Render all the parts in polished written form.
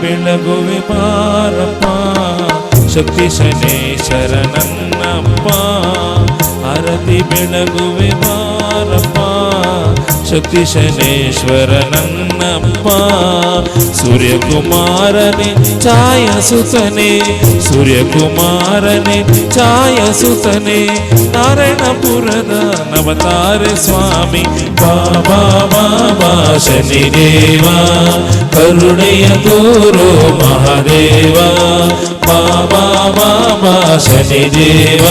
ಬೆಳಗುವೆ ಬಾರಪ್ಪ ಶಕ್ತಿ ಶನೇಶ್ವರ ನನ್ನಪ್ಪ ಆರತಿ ಬೆಳಗುವೆ ಬಾರಪ್ಪ ಶಕ್ತಿ ಶನೇಶ್ವರ ನನ್ನಪ್ಪ ಸೂರ್ಯಕುಮಾರನೇ ಛಾಯಾಸುತನೇ ಸೂರ್ಯಕುಮಾರನೇ ಛಾಯಾಸುತನೇ ನಾರಾಯಣಪುರದ ನವತಾರೆ ಸ್ವಾಮಿ ಬಾಬಾ ಬಾಬಾ ಶನಿದೇವ ಕರುಣೆಯ ತೋರೋ ಮಹಾದೇವ ಬಾಬಾ ಬಾಬಾ ಶನಿದೇವ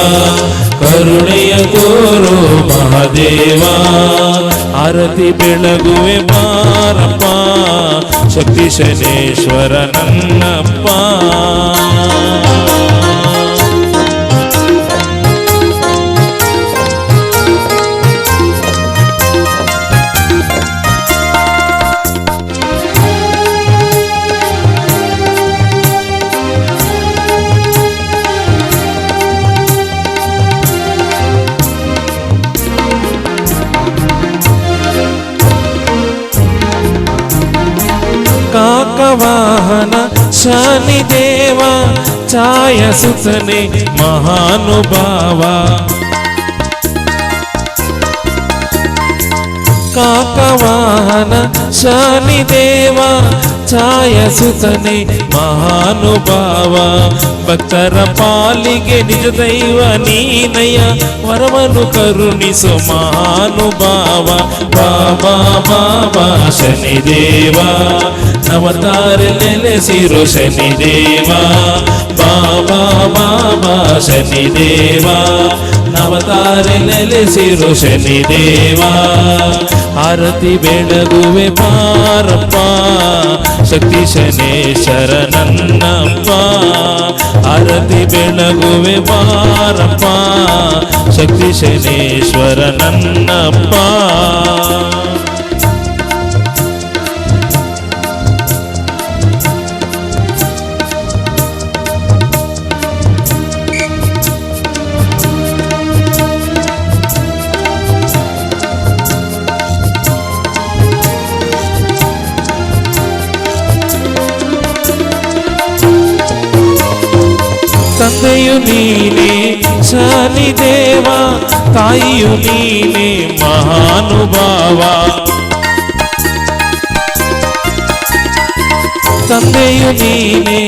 ಕರುಣೆಯ ತೋರೋ ಮಹಾದೇವ ಆರತಿ ಬೆಳಗುವೆ ಬಾರಪ್ಪ ಶಕ್ತಿ ಶನೇಶ್ವರ ನನ್ನಪ್ಪ ಕಾಕವಾಹನ ಶನಿದೇವ ಛಾಯಾಸುತನೇ ಮಹಾನುಭಾವ ಕಾಕವಾಹನ ಶನಿದೇವ ಛಾಯಾಸುತನೇ ಮಹಾನುಭಾವ ಭಕ್ತರ ಪಾಲಿಗೆ ನಿಜ ದೈವ ನೀನಯ ವರವನ್ನು ಕರುಣಿಸೋ ಮಹಾನುಭಾವ ಬಾಬಾ ಬಾಬಾ ಶನಿದೇವ ನವತಾರೆ ನೆಲೆಸಿರೋ ಶನಿದೇವ ಬಾಬಾ ಬಾಬಾ ಶನಿದೇವ ನವತಾರೆ ನೆಲೆಸಿರೋ ಶನಿದೇವ ಆರತಿ ಬೆಳಗುವೆ ಬಾರಪ್ಪ ಶಕ್ತಿ ಶನೇಶ್ವರ ನನ್ನಪ್ಪ ಆರತಿ ಬೆಳಗುವೆ ಬಾರಪ್ಪ ಶಕ್ತಿ ಶನೇಶ್ವರ ನನ್ನಪ್ಪ ತಂದೆಯು ನೀನೇ ಶನಿದೇವ ತಾಯಿಯು ನೀನೇ ಮಹಾನುಭಾವ ತಂದೆಯು ನೀನೇ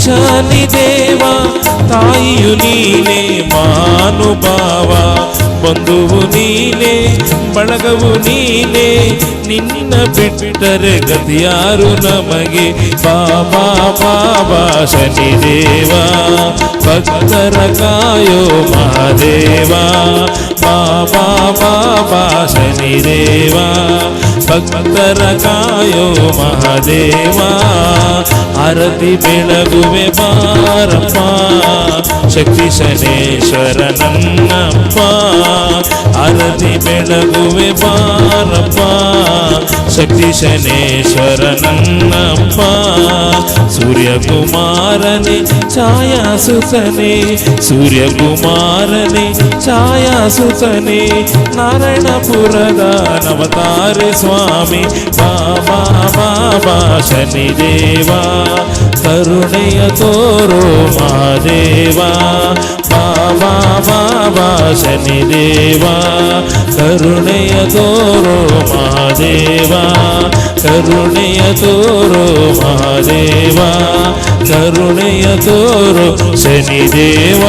ಶನಿದೇವ ತಾಯಿಯು ನೀನೇ ಮಹಾನುಭಾವ ಬಂಧುವು ನೀನೇ ಬಳಗವು ನೀನೇ ನಿನ್ನ ಬಿಟ್ಟರೆ ಗತಿಯಾರು ನಮಗೆ ಬಾಬಾ ಬಾಬಾ ಶನಿದೇವ ಭಕ್ತರ ಕಾಯೋ ಮಹಾದೇವ ಬಾಬಾ ಬಾಬಾ ಶನಿದೇವ ಭಕ್ತರ ಕಾಯೋ ಮಹಾದೇವ ಆರತಿ ಬೆಳಗುವೆ ಬಾರಪ್ಪ ಶಕ್ತಿ ಶನೇಶ್ವರ ನನ್ನಪ್ಪ ಆರತಿ ಬೆಳಗುವೆ ಬಾರಪ್ಪ ಶಕ್ತಿ ಶನೇಶ್ವರ ನನ್ನಪ್ಪ ಸೂರ್ಯಕುಮಾರನೇ ಛಾಯಾಸುತನೇ ಸೂರ್ಯಕುಮಾರನೇ ಛಾಯಾಸುತನೇ ನಾರಾಯಣಪುರದ ನವತಾರೆ ಸ್ವಾಮಿ ಬಾಬಾ ಬಾಬಾ ಶನಿದೇವ ಕರುಣೆಯ ತೋರೋ ಮಹಾದೇವ ಬಾಬಾ ಬಾಬಾ ಶನಿದೇವ ಕರುಣೆಯ ತೋರೋ ಮಹಾದೇವ ಕರುಣೆಯ ತೋರೋ ಮಹಾದೇವ ಕರುಣೆಯ ತೋರೋ ಶನಿದೇವ